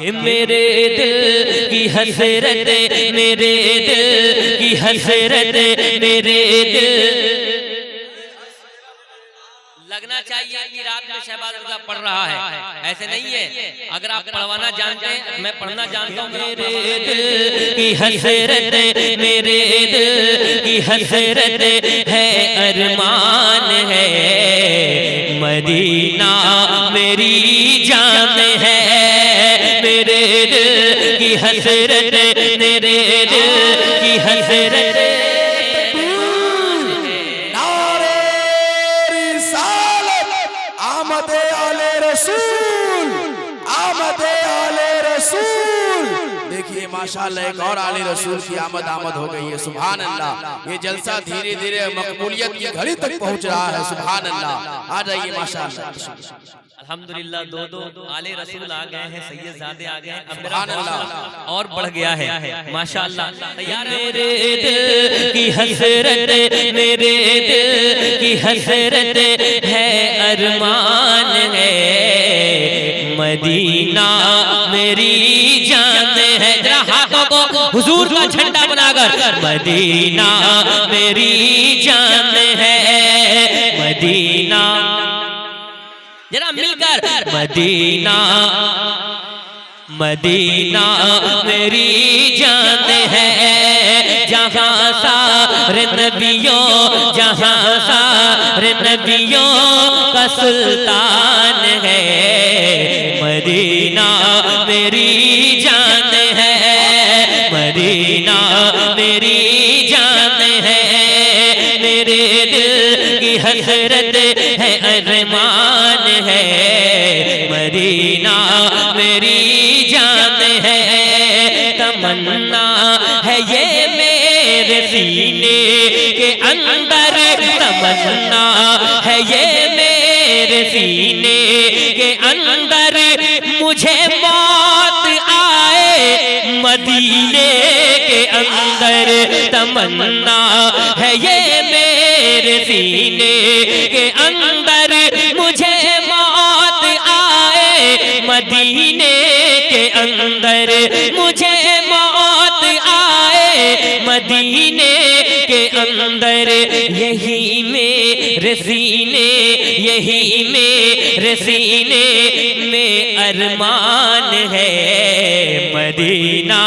मेरे दिल की हसरत, मेरे दिल की हसरत, मेरे दिल। लगना चाहिए कि रात में शहबाज रजा पढ़ रहा है, ऐसे नहीं है। अगर आप पढ़वाना जानते हैं, मैं पढ़ना जानता हूँ। मेरे दिल की हसरत, मेरे दिल की हसरत है, अरमान है, मदीना मेरी जान है। मेरे दिल की हसरत, मेरे दिल की हसरत। देखिए माशाअल्लाह एक और आले रसूल की आमद हो गई है। सुभान अल्लाह, ये जलसा धीरे धीरे मकबूलियत की घड़ी तक पहुंच रहा है। सुभान अल्लाह, आ जाइए माशाअल्लाह। अल्हम्दुलिल्लाह दो आले रसूल आ गए हैं, सैयदजादे आ गए हैं। अब मेरा और बढ़ गया है माशाअल्लाह। मेरे दिल की हसरत, मेरे दिल की हसरत है, अरमान है, मदीना मेरी जान है। जरा हाथों को हुजूर का झंडा बनाकर, मदीना मेरी जान है, मदीना। जरा मिलकर, मदीना मदीना मेरी जान है, जहाँ सारे नबियों, जहाँ सारे नबियों का सुल्तान है, मदीना मेरी जान है, मदीना मेरी जान है। मेरे दिल की हसरत है, अरमान है, मदीना मेरी जान है। तमन्ना है ये मेरे सीने के अंदर, तमन्ना है ये मेरे सीने के अंदर, मुझे मौत आए मदीने के अंदर। तमन्ना है ये मेरे सीने के अंदर, मुझे मौत आए मदीने के अंदर, मुझे मौत आए मदीने के अंदर। यही मेरे सीने, यही मेरे सीने में अरमान है, मदीना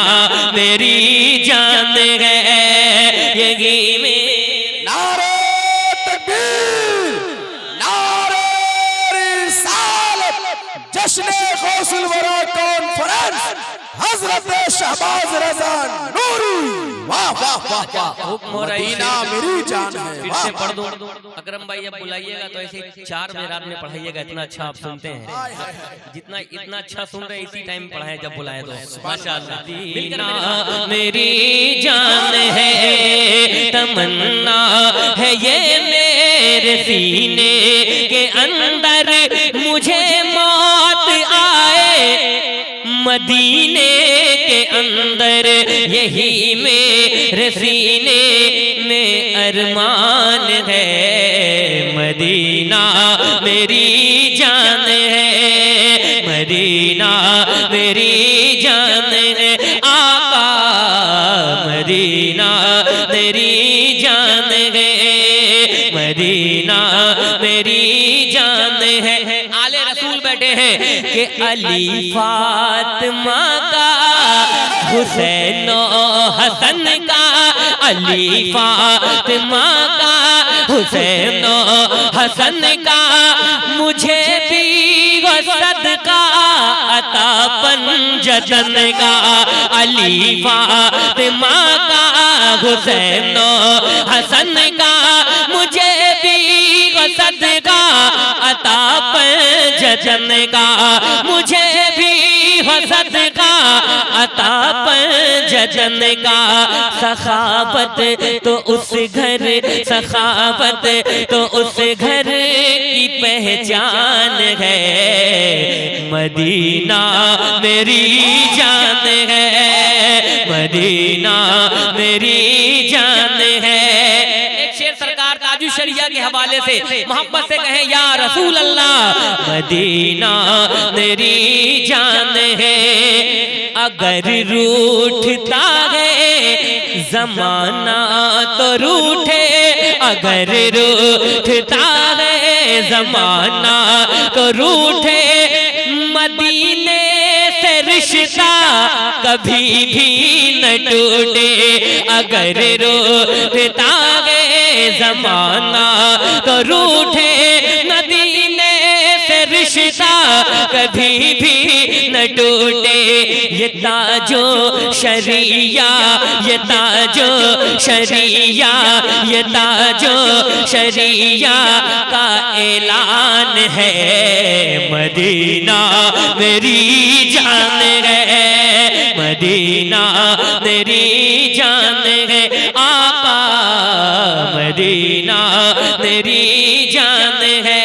मेरी जान है, यही में। नारे तकबीर, नारे रिसालत, जश्न गौसुल वरा कॉन्फ्रेंस, हजरत शहबाज रजा नूरी। वाह वाह वाह वाह, मदीना मेरी जान है। फिर से पढ़ दो अकरम भाई, अब बुलाइएगा तो ऐसे 4 बजे रात में पढ़ाइएगा, इतना अच्छा आप सुनते हैं। जितना इतना अच्छा सुन रहे इसी टाइम पढ़ाए जब बुलाए तो माशाअल्लाह। मदीना मेरी जान है, तमन्ना है ये मेरे सीने के अंदर, मुझे मौत आए मदीने के अंदर। यही मेरे सीने में अरमान है, मदीना मेरी जान है, मदीना मेरी जान है। आका मदीना मेरी जान है, मदीना मेरी जान है। आले रसूल बैठे हैं कि अली फातिमा का, हुसैन हसन का, अली फातिमा का, हुसैन हसन का, मुझे भी सदका अता पंजतन का। अली फातिमा का, हुसैन हसन का, मुझे भी सदका अता पंजतन का, मुझे भी सदका अता पंजतन का। सखावत तो उस घर, सखावत तो उस घर की पहचान है, मदीना मेरी जान है, मदीना मेरी जान है। एक शेर सरकार ताजु शरिया के हवाले से मोहब्बत से कहें या रसूल अल्लाह मदीना मेरी जान है। अगर रूठता है ज़माना तो रूठे, अगर रूठता है ज़माना तो रूठे, मदीने से रिश्ता कभी भी न टूटे। अगर रूठता है ज़माना तो रूठे, मदीने से रिश्ता कभी भी न टूटे। ये ताजो शरिया, ये ताजो शरिया, ये ताजो शरिया का ऐलान है। मदीना मेरी जान है, मदीना मेरी जान है। आका मदीना मेरी जान है।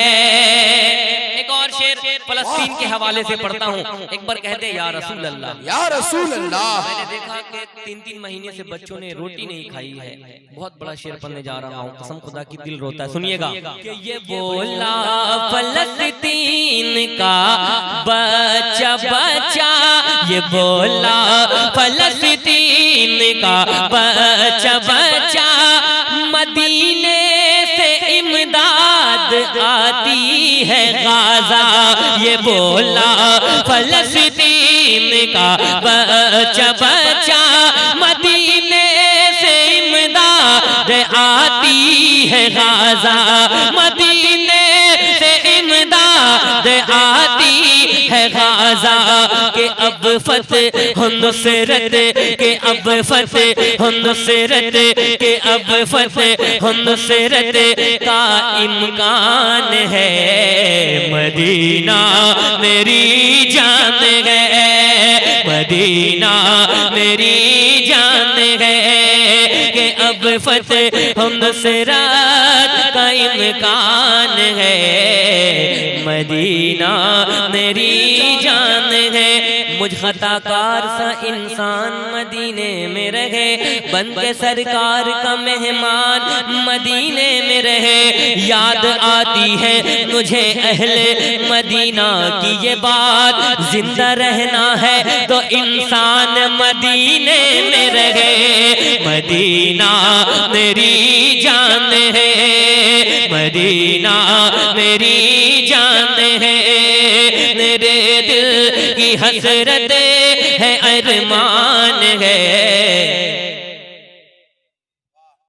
एक और शेर फलस्तीन के हवाले से पढ़ता हूँ। एक बार कहते या रसूल अल्लाह, या रसूल अल्लाह। मैंने देखा कि 3-3 महीने से बच्चों ने रोटी नहीं खाई है। बहुत बड़ा शेर पढ़ने जा रहा हूँ, कसम खुदा की दिल रोता है। सुनिएगा कि ये बोला फलस्तीन का बच्चा बच्चा, ये बोला फलस्तीन का बच्चा बच्चा, मदीने से इमदाद आती है गाजा। ये बोला फलस्तीन का बच्चा बच्चा, मदीने से इमदाद आती है गाजा, मदीने से इमदाद आती है गाजा। के अब फतेह नुसरत, के अब फतेह नुसरत, के अब फतेह नुसरत का इम्कान है। मदीना मेरी जान है, मदीना मेरी जान है। के अब फतेह नुसरत का इम्कान है। मदीना मेरी जान है। मुझ खताकार सा इंसान मदीने में रहे, बन के सरकार का मेहमान मदीने में रहे। याद आती है मुझे अहले मदीना की ये बात, जिंदा रहना है तो इंसान मदीने में रहे। मदीना मेरी जान है, मदीना मेरी जान है। मेरे दिल की हसरत है, अरमान है।